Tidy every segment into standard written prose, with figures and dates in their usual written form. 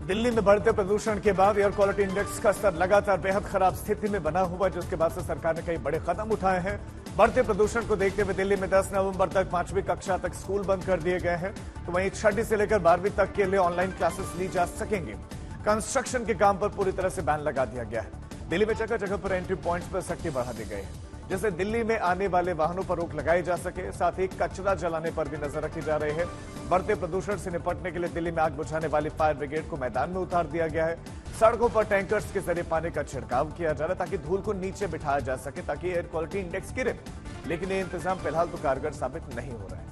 दिल्ली में बढ़ते प्रदूषण के बाद एयर क्वालिटी इंडेक्स का स्तर लगातार बेहद खराब स्थिति में बना हुआ है, जिसके बाद से सरकार ने कई बड़े कदम उठाए हैं। बढ़ते प्रदूषण को देखते हुए दिल्ली में 10 नवंबर तक 5वीं कक्षा तक स्कूल बंद कर दिए गए हैं, तो वहीं 6वीं से लेकर 12वीं तक के लिए ऑनलाइन क्लासेस ली जा सकेंगी। कंस्ट्रक्शन के काम पर पूरी तरह से बैन लगा दिया गया है। दिल्ली में जगह जगह पर एंट्री पॉइंट्स पर सख्ती बढ़ा दी गई है, जिससे दिल्ली में आने वाले वाहनों पर रोक लगाई जा सके। साथ ही कचरा जलाने पर भी नजर रखी जा रही है। बढ़ते प्रदूषण से निपटने के लिए दिल्ली में आग बुझाने वाली फायर ब्रिगेड को मैदान में उतार दिया गया है। सड़कों पर टैंकर्स के जरिए पानी का छिड़काव किया जा रहा है, ताकि धूल को नीचे बिठाया जा सके, ताकि एयर क्वालिटी इंडेक्स गिरे। लेकिन ये इंतजाम फिलहाल तो कारगर साबित नहीं हो रहा है।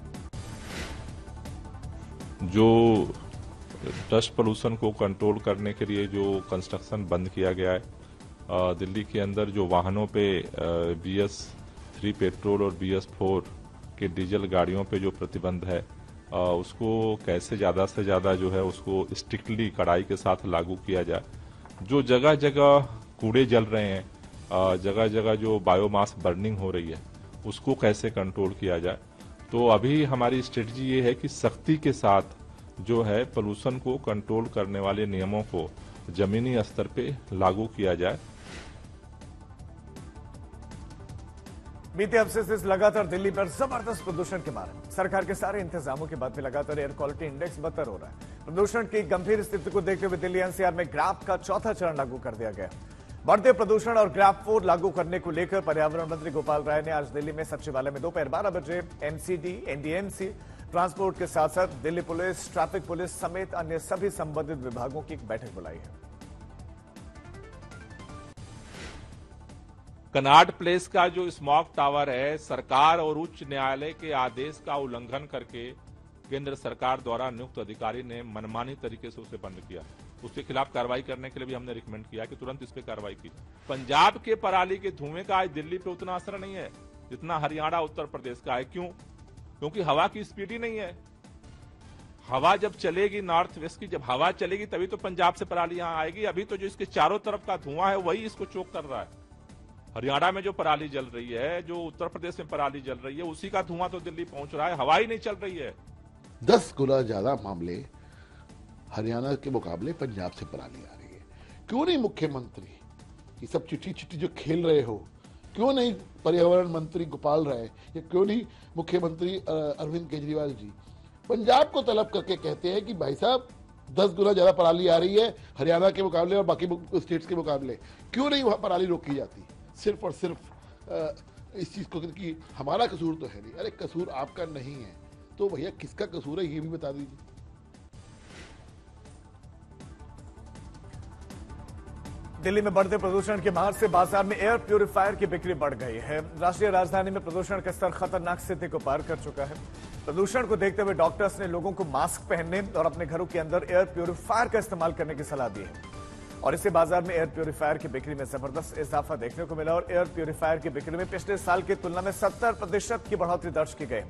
जो डस्ट पोल्यूशन को कंट्रोल करने के लिए जो कंस्ट्रक्शन बंद किया गया है, दिल्ली के अंदर जो वाहनों पे BS3 पेट्रोल और BS4 के डीजल गाड़ियों पे जो प्रतिबंध है, उसको कैसे ज़्यादा से ज़्यादा जो है उसको स्ट्रिक्टली कड़ाई के साथ लागू किया जाए। जो जगह जगह कूड़े जल रहे हैं, जगह जगह जो बायोमास बर्निंग हो रही है, उसको कैसे कंट्रोल किया जाए। तो अभी हमारी स्ट्रेटजी ये है कि सख्ती के साथ जो है पोल्यूशन को कंट्रोल करने वाले नियमों को जमीनी स्तर पे लागू किया जाए। बीते हफ्ते से लगातार दिल्ली पर जबरदस्त प्रदूषण के मारे सरकार के सारे इंतजामों के बाद भी लगातार एयर क्वालिटी इंडेक्स बदतर हो रहा है। प्रदूषण की गंभीर स्थिति को देखते हुए दिल्ली NCR में ग्रैप का चौथा चरण लागू कर दिया गया। बढ़ते प्रदूषण और ग्रैप 4 लागू करने को लेकर पर्यावरण मंत्री गोपाल राय ने आज दिल्ली में सचिवालय में दोपहर 12 बजे MCD, NDMC, ट्रांसपोर्ट के साथ साथ दिल्ली पुलिस, ट्रैफिक पुलिस समेत अन्य सभी संबंधित विभागों की एक बैठक बुलाई है। कनॉट प्लेस का जो स्मॉग टावर है, सरकार और उच्च न्यायालय के आदेश का उल्लंघन करके केंद्र सरकार द्वारा नियुक्त अधिकारी ने मनमानी तरीके से उसे बंद किया। उसके खिलाफ कार्रवाई करने के लिए भी हमने रिकमेंड किया कि तुरंत इस पे कार्रवाई की। पंजाब के पराली के धुएं का आज दिल्ली पे उतना असर नहीं है जितना हरियाणा, उत्तर प्रदेश का है। क्यों? क्योंकि हवा की स्पीड ही नहीं है। हवा जब चलेगी नॉर्थ वेस्ट की, जब हवा चलेगी तभी तो पंजाब से पराली यहां आएगी। अभी तो जो इसके चारों तरफ का धुआं है वही इसको चोक कर रहा है। हरियाणा में जो पराली जल रही है, जो उत्तर प्रदेश में पराली जल रही है, उसी का धुआं तो दिल्ली पहुंच रहा है, हवा ही नहीं चल रही है। 10 गुना ज्यादा मामले हरियाणा के मुकाबले पंजाब से पराली आ रही है। क्यों नहीं मुख्यमंत्री, ये सब चिट्ठी चिट्ठी जो खेल रहे हो, क्यों नहीं पर्यावरण मंत्री गोपाल राय या क्यों नहीं मुख्यमंत्री अरविंद केजरीवाल जी पंजाब को तलब करके कहते हैं कि भाई साहब 10 गुना ज्यादा पराली आ रही है हरियाणा के मुकाबले और बाकी स्टेट्स के मुकाबले, क्यों नहीं वहां पराली रोकी जाती? सिर्फ और सिर्फ इस चीज को कि हमारा कसूर तो है नहीं। अरे कसूर आपका नहीं है तो भैया किसका कसूर है ये भी बता दीजिए। दिल्ली में बढ़ते प्रदूषण के मार से बाजार में एयर प्यूरिफायर की बिक्री बढ़ गई है। राष्ट्रीय राजधानी में प्रदूषण का स्तर खतरनाक स्थिति को पार कर चुका है। प्रदूषण को देखते हुए डॉक्टर्स ने लोगों को मास्क पहनने और अपने घरों के अंदर एयर प्यूरिफायर का इस्तेमाल करने की सलाह दी है, और इससे बाजार में एयर प्यूरिफायर की बिक्री में जबरदस्त इजाफा देखने को मिला। और एयर प्यूरिफायर की बिक्री में पिछले साल की तुलना में 70% की बढ़ोतरी दर्ज की गई।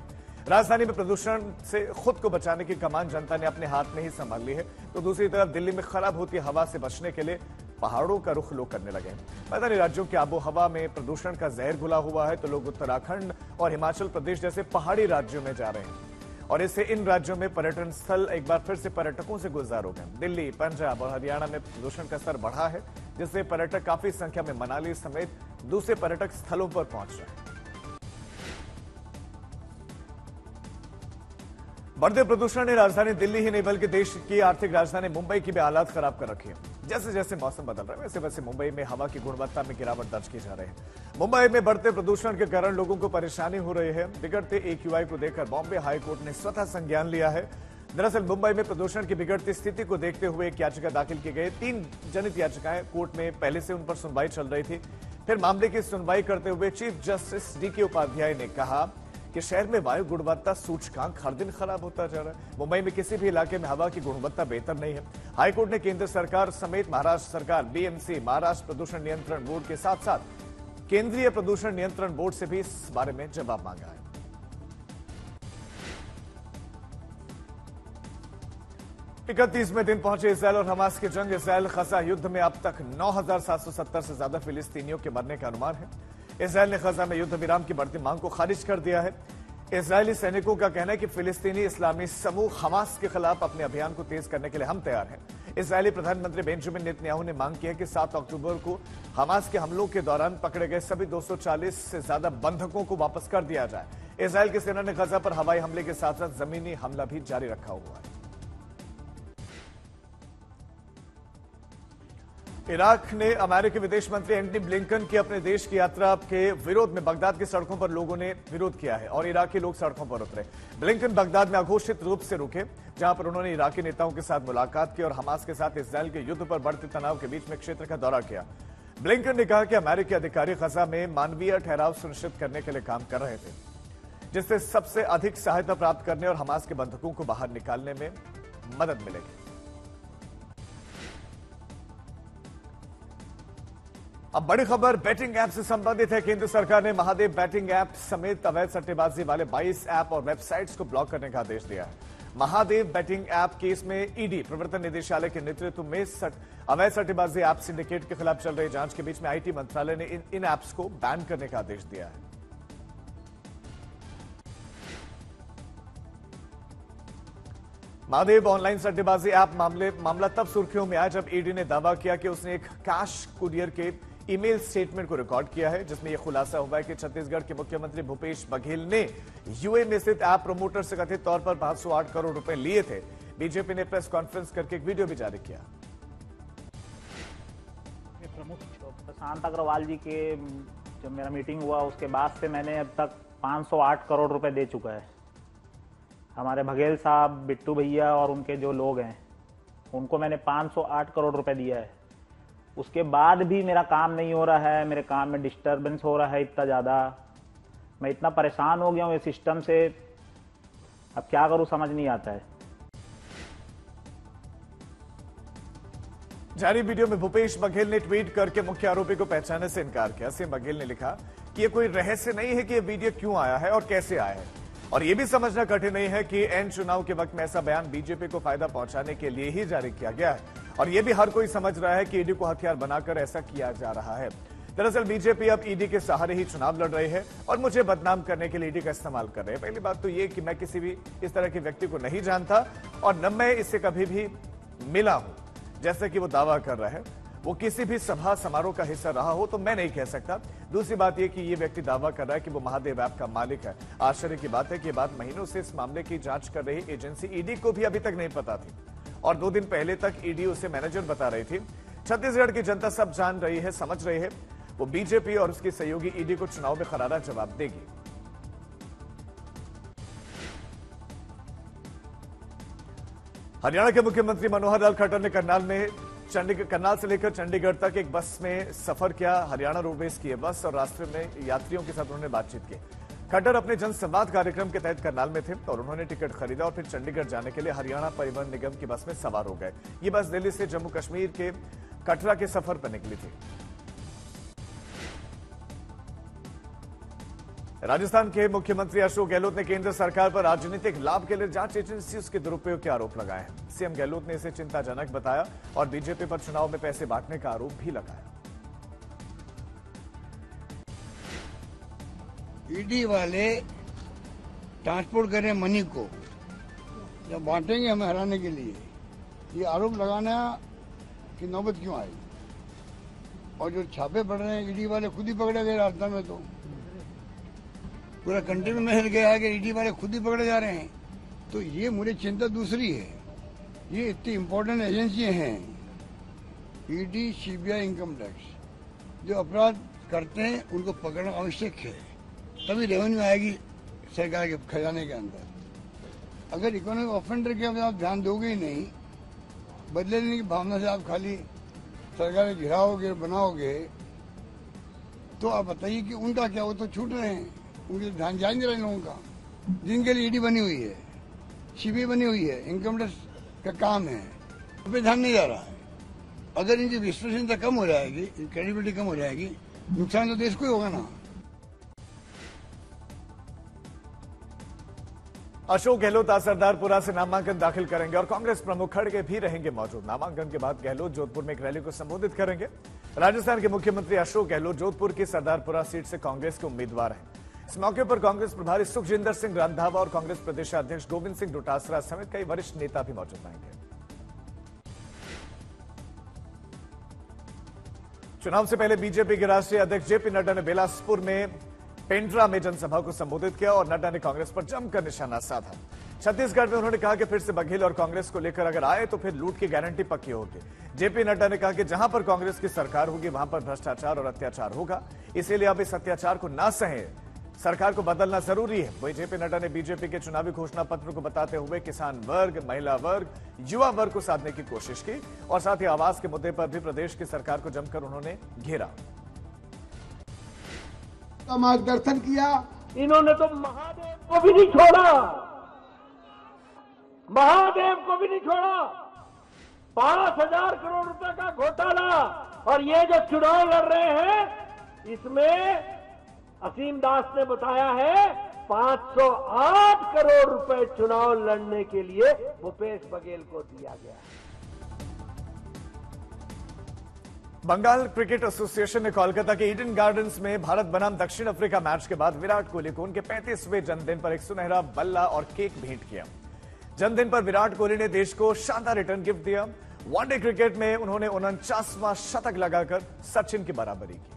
राजधानी में प्रदूषण से खुद को बचाने की कमान जनता ने अपने हाथ में ही संभाल ली है, तो दूसरी तरफ दिल्ली में खराब होती हवा से बचने के लिए पहाड़ों का रुख लोग करने लगे हैं। मैदानी राज्यों की आबो हवा में प्रदूषण का जहर घुला हुआ है, तो लोग उत्तराखंड और हिमाचल प्रदेश जैसे पहाड़ी राज्यों में जा रहे हैं, और इससे इन राज्यों में पर्यटन स्थल एक बार फिर से पर्यटकों से गुलजार हो गए। दिल्ली, पंजाब और हरियाणा में प्रदूषण का स्तर बढ़ा है, जिससे पर्यटक काफी संख्या में मनाली समेत दूसरे पर्यटक स्थलों पर पहुंच रहे हैं। बढ़ते प्रदूषण ने राजधानी दिल्ली ही नहीं बल्कि देश की आर्थिक राजधानी मुंबई की भी हालात खराब कर रखी है। जैसे जैसे मौसम बदल रहा है वैसे वैसे मुंबई में हवा की गुणवत्ता में गिरावट दर्ज की जा रही है। मुंबई में बढ़ते प्रदूषण के कारण लोगों को परेशानी हो रही है। बिगड़ते AQI को देखकर बॉम्बे हाईकोर्ट ने स्वतः संज्ञान लिया है। दरअसल मुंबई में प्रदूषण की बिगड़ती स्थिति को देखते हुए एक याचिका दाखिल की गई। 3 जनित याचिकाएं कोर्ट में पहले से उन पर सुनवाई चल रही थी। फिर मामले की सुनवाई करते हुए चीफ जस्टिस DK उपाध्याय ने कहा कि शहर में वायु गुणवत्ता सूचकांक हर दिन खराब होता जा रहा है। मुंबई में किसी भी इलाके में हवा की गुणवत्ता बेहतर नहीं है। हाईकोर्ट ने केंद्र सरकार समेत महाराष्ट्र सरकार, BMC, महाराष्ट्र प्रदूषण नियंत्रण बोर्ड के साथ साथ केंद्रीय प्रदूषण नियंत्रण बोर्ड से भी इस बारे में जवाब मांगा है। 31वें दिन पहुंचे इसराइल और हमास की जंग। इसराइल गजा युद्ध में अब तक 9,770 से ज्यादा फिलिस्तीनियों के मरने का अनुमान है। इसराइल ने गजा में युद्ध विराम की बढ़ती मांग को खारिज कर दिया है। इजरायली सैनिकों का कहना है कि फिलिस्तीनी इस्लामी समूह हमास के खिलाफ अपने अभियान को तेज करने के लिए हम तैयार हैं। इजरायली प्रधानमंत्री बेंजामिन नेतन्याहू ने मांग की है कि 7 अक्टूबर को हमास के हमलों के दौरान पकड़े गए सभी 240 से ज्यादा बंधकों को वापस कर दिया जाए। इजरायल की सेना ने गजा पर हवाई हमले के साथ साथ जमीनी हमला भी जारी रखा हुआ है। इराक ने अमेरिकी विदेश मंत्री एंटनी ब्लिंकन की अपने देश की यात्रा के विरोध में बगदाद की सड़कों पर लोगों ने विरोध किया है और इराकी लोग सड़कों पर उतरे। ब्लिंकन बगदाद में अघोषित रूप से रुके, जहां पर उन्होंने इराकी नेताओं के साथ मुलाकात की और हमास के साथ इजरायल के युद्ध पर बढ़ते तनाव के बीच में क्षेत्र का दौरा किया। ब्लिंकन ने कहा कि अमेरिकी अधिकारी गजा में मानवीय ठहराव सुनिश्चित करने के लिए काम कर रहे थे, जिससे सबसे अधिक सहायता प्राप्त करने और हमास के बंधकों को बाहर निकालने में मदद मिलेगी। अब बड़ी खबर बैटिंग ऐप से संबंधित है। केंद्र सरकार ने महादेव बैटिंग ऐप समेत अवैध सट्टेबाजी वाले 22 ऐप और वेबसाइट्स को ब्लॉक करने का आदेश दिया है। महादेव बैटिंग ऐप केस में ईडी प्रवर्तन निदेशालय के नेतृत्व में अवैध सट्टेबाजी ऐप सिंडिकेट के खिलाफ चल रही जांच के बीच में आईटी मंत्रालय ने इन ऐप्स को बैन करने का आदेश दिया है। महादेव ऑनलाइन सट्टेबाजी ऐप मामला तब सुर्खियों में आया जब ईडी ने दावा किया कि उसने एक कैश कुरियर के ईमेल स्टेटमेंट को रिकॉर्ड किया है, जिसमें यह खुलासा हुआ है कि छत्तीसगढ़ के मुख्यमंत्री भूपेश बघेल ने यूए में स्थित ऐप प्रमोटर से कथित तौर पर 508 करोड़ रुपए लिए थे। बीजेपी ने प्रेस कॉन्फ्रेंस करके एक वीडियो भी जारी किया। प्रमुख प्रशांत अग्रवाल जी के जब मेरा मीटिंग हुआ उसके बाद से मैंने अब तक 508 करोड़ रुपए दे चुका है। हमारे बघेल साहब, बिट्टू भैया और उनके जो लोग हैं उनको मैंने 508 करोड़ रुपए दिया है। उसके बाद भी मेरा काम नहीं हो रहा है, मेरे काम में डिस्टर्बेंस हो रहा है इतना ज़्यादा। मैं इतना परेशान हो गया हूँ इस सिस्टम से, अब क्या करूँ समझ नहीं आता है। जारी वीडियो में भूपेश बघेल ने ट्वीट करके मुख्य आरोपी को पहचानने से इनकार किया। सीएम बघेल ने लिखा कि यह कोई रहस्य नहीं है कि यह वीडियो क्यों आया है और कैसे आया है, और यह भी समझना कठिन नहीं है कि एन चुनाव के वक्त में ऐसा बयान बीजेपी को फायदा पहुंचाने के लिए ही जारी किया गया है, और यह भी हर कोई समझ रहा है कि ईडी को हथियार बनाकर ऐसा किया जा रहा है। दरअसल बीजेपी अब ईडी के सहारे ही चुनाव लड़ रही है और मुझे बदनाम करने के लिए ईडी का इस्तेमाल कर रहे हैं। पहली बात तो यह कि मैं किसी भी इस तरह के व्यक्ति को नहीं जानता और न मैं इससे कभी भी मिला हूं, जैसे कि वो दावा कर रहा है। वो किसी भी सभा समारोह का हिस्सा रहा हो तो मैं नहीं कह सकता। दूसरी बात यह कि ये व्यक्ति दावा कर रहा है कि वो महादेव ऐप का मालिक है। आश्चर्य की बात है कि ये बात महीनों से इस मामले की जांच कर रही एजेंसी ईडी को भी अभी तक नहीं पता थी, और 2 दिन पहले तक ईडी उसे मैनेजर बता रही थी। छत्तीसगढ़ की जनता सब जान रही है, समझ रही है। वो बीजेपी और उसकी सहयोगी ईडी को चुनाव में करारा जवाब देगी। हरियाणा के मुख्यमंत्री मनोहर लाल खट्टर ने करनाल से लेकर चंडीगढ़ तक एक बस में सफर किया। हरियाणा रोडवेज की बस और रास्ते में यात्रियों के साथ उन्होंने बातचीत की। खट्टर अपने जनसंवाद कार्यक्रम के तहत करनाल में थे और उन्होंने टिकट खरीदा और फिर चंडीगढ़ जाने के लिए हरियाणा परिवहन निगम की बस में सवार हो गए। ये बस दिल्ली से जम्मू कश्मीर के कटरा के सफर पर निकली थी। राजस्थान के मुख्यमंत्री अशोक गहलोत ने केंद्र सरकार पर राजनीतिक लाभ के लिए जांच एजेंसी के दुरुपयोग के आरोप लगाए हैं। सीएम गहलोत ने इसे चिंताजनक बताया और बीजेपी पर चुनाव में पैसे बांटने का आरोप भी लगाया। ईडी वाले ट्रांसपोर्ट करें मनी को जब बांटेंगे हमें हराने के लिए, ये आरोप लगाना कि नौबत क्यों आई। और जो छापे पड़ रहे हैं ईडी वाले खुद ही पकड़े गए राजस्थान में, तो पूरा कंट्री में मैसेज गया है कि ईडी वाले खुद ही पकड़े जा रहे हैं। तो ये मुझे चिंता दूसरी है, ये इतनी इम्पोर्टेंट एजेंसियां हैं ईडी, सीबीआई, इनकम टैक्स, जो अपराध करते हैं उनको पकड़ना आवश्यक है, तभी रेवेन्यू आएगी सरकार के खजाने के अंदर। अगर इकोनॉमिक ऑफेंडर के आप ध्यान दोगे ही नहीं, बदले लेने की भावना से आप खाली सरकार घिराओगे, बनाओगे, तो आप बताइए कि उनका क्या, वो तो छूट रहे हैं, उनके ध्यान जा नहीं रहा इन लोगों का, जिनके लिए ईडी बनी हुई है, सीबीआई बनी हुई है, इनकम टैक्स का काम है, उस पर ध्यान नहीं जा रहा है। अगर इनकी विश्वसनीयता कम हो जाएगी, क्रेडिबिलिटी कम हो जाएगी, नुकसान तो देश को ही होगा ना। अशोक गहलोत आज सरदारपुरा से नामांकन दाखिल करेंगे और कांग्रेस प्रमुख खड़गे भी रहेंगे मौजूद। नामांकन के बाद गहलोत जोधपुर में एक रैली को संबोधित करेंगे। राजस्थान के मुख्यमंत्री अशोक गहलोत जोधपुर की सरदारपुरा सीट से कांग्रेस के उम्मीदवार हैं। इस मौके पर कांग्रेस प्रभारी सुखजिंदर सिंह रंधावा और कांग्रेस प्रदेशाध्यक्ष गोविंद सिंह डोटासरा समेत कई वरिष्ठ नेता भी मौजूद रहेंगे। चुनाव से पहले बीजेपी के राष्ट्रीय अध्यक्ष जेपी नड्डा ने बिलासपुर में पेंड्रा में जनसभा को संबोधित किया और नड्डा ने कांग्रेस पर जमकर निशाना साधा। छत्तीसगढ़ में उन्होंने कहा कि फिर से बघेल और कांग्रेस को लेकर अगर आए तो फिर लूट की गारंटी पक्की होगी। जेपी नड्डा ने कहा कि जहां पर कांग्रेस की सरकार होगी वहां पर भ्रष्टाचार और अत्याचार होगा, इसीलिए अब इस अत्याचार को ना सहे, सरकार को बदलना जरूरी है। वहीं जेपी नड्डा ने बीजेपी के चुनावी घोषणा पत्र को बताते हुए किसान वर्ग, महिला वर्ग, युवा वर्ग को साधने की कोशिश की और साथ ही आवास के मुद्दे पर भी प्रदेश की सरकार को जमकर उन्होंने घेरा। मार्गदर्शन किया, इन्होंने तो महादेव को भी नहीं छोड़ा, महादेव को भी नहीं छोड़ा। 5,000 करोड़ रुपए का घोटाला, और ये जो चुनाव लड़ रहे हैं इसमें असीम दास ने बताया है 508 करोड़ रुपए चुनाव लड़ने के लिए भूपेश बघेल को दिया गया। बंगाल क्रिकेट एसोसिएशन ने कोलकाता के ईडन गार्डन्स में भारत बनाम दक्षिण अफ्रीका मैच के बाद विराट कोहली को उनके 35वें जन्मदिन पर एक सुनहरा बल्ला और केक भेंट किया। जन्मदिन पर विराट कोहली ने देश को शानदार रिटर्न गिफ्ट दिया। वनडे क्रिकेट में उन्होंने 49वां शतक लगाकर सचिन की बराबरी की।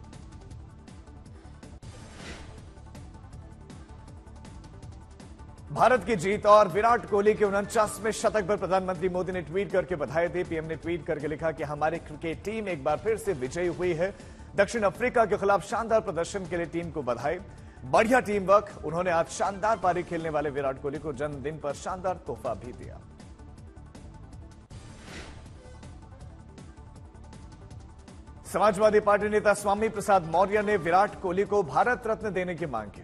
भारत की जीत और विराट कोहली के 49वें शतक पर प्रधानमंत्री मोदी ने ट्वीट करके बधाई दी। पीएम ने ट्वीट करके लिखा कि हमारी क्रिकेट टीम एक बार फिर से विजयी हुई है। दक्षिण अफ्रीका के खिलाफ शानदार प्रदर्शन के लिए टीम को बधाई, बढ़िया टीम वर्क। उन्होंने आज शानदार पारी खेलने वाले विराट कोहली को जन्मदिन पर शानदार तोहफा भी दिया। समाजवादी पार्टी नेता स्वामी प्रसाद मौर्य ने विराट कोहली को भारत रत्न देने की मांग की।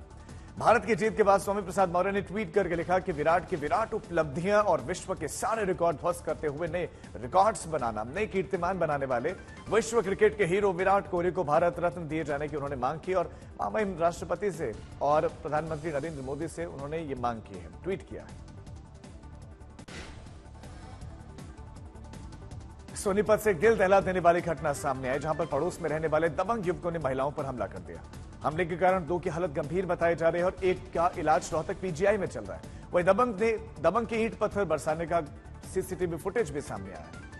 भारत की जीत के बाद स्वामी प्रसाद मौर्य ने ट्वीट करके लिखा कि विराट की विराट उपलब्धियां और विश्व के सारे रिकॉर्ड ध्वस्त करते हुए नए रिकॉर्ड्स बनाना, नए कीर्तिमान बनाने वाले विश्व क्रिकेट के हीरो विराट कोहली को भारत रत्न दिए जाने की उन्होंने मांग की और महामहिम राष्ट्रपति से और प्रधानमंत्री नरेंद्र मोदी से उन्होंने ये मांग की है, ट्वीट किया है। सोनीपत से एक दिल दहला देने वाली घटना सामने आई, जहां पर पड़ोस में रहने वाले दबंग युवकों ने महिलाओं पर हमला कर दिया। हमले के कारण 2 की हालत गंभीर बताए जा रहे हैं और एक का इलाज रोहतक पीजीआई में चल रहा है। वहीं दबंग की ईंट पत्थर बरसाने का सीसीटीवी फुटेज भी सामने आया है।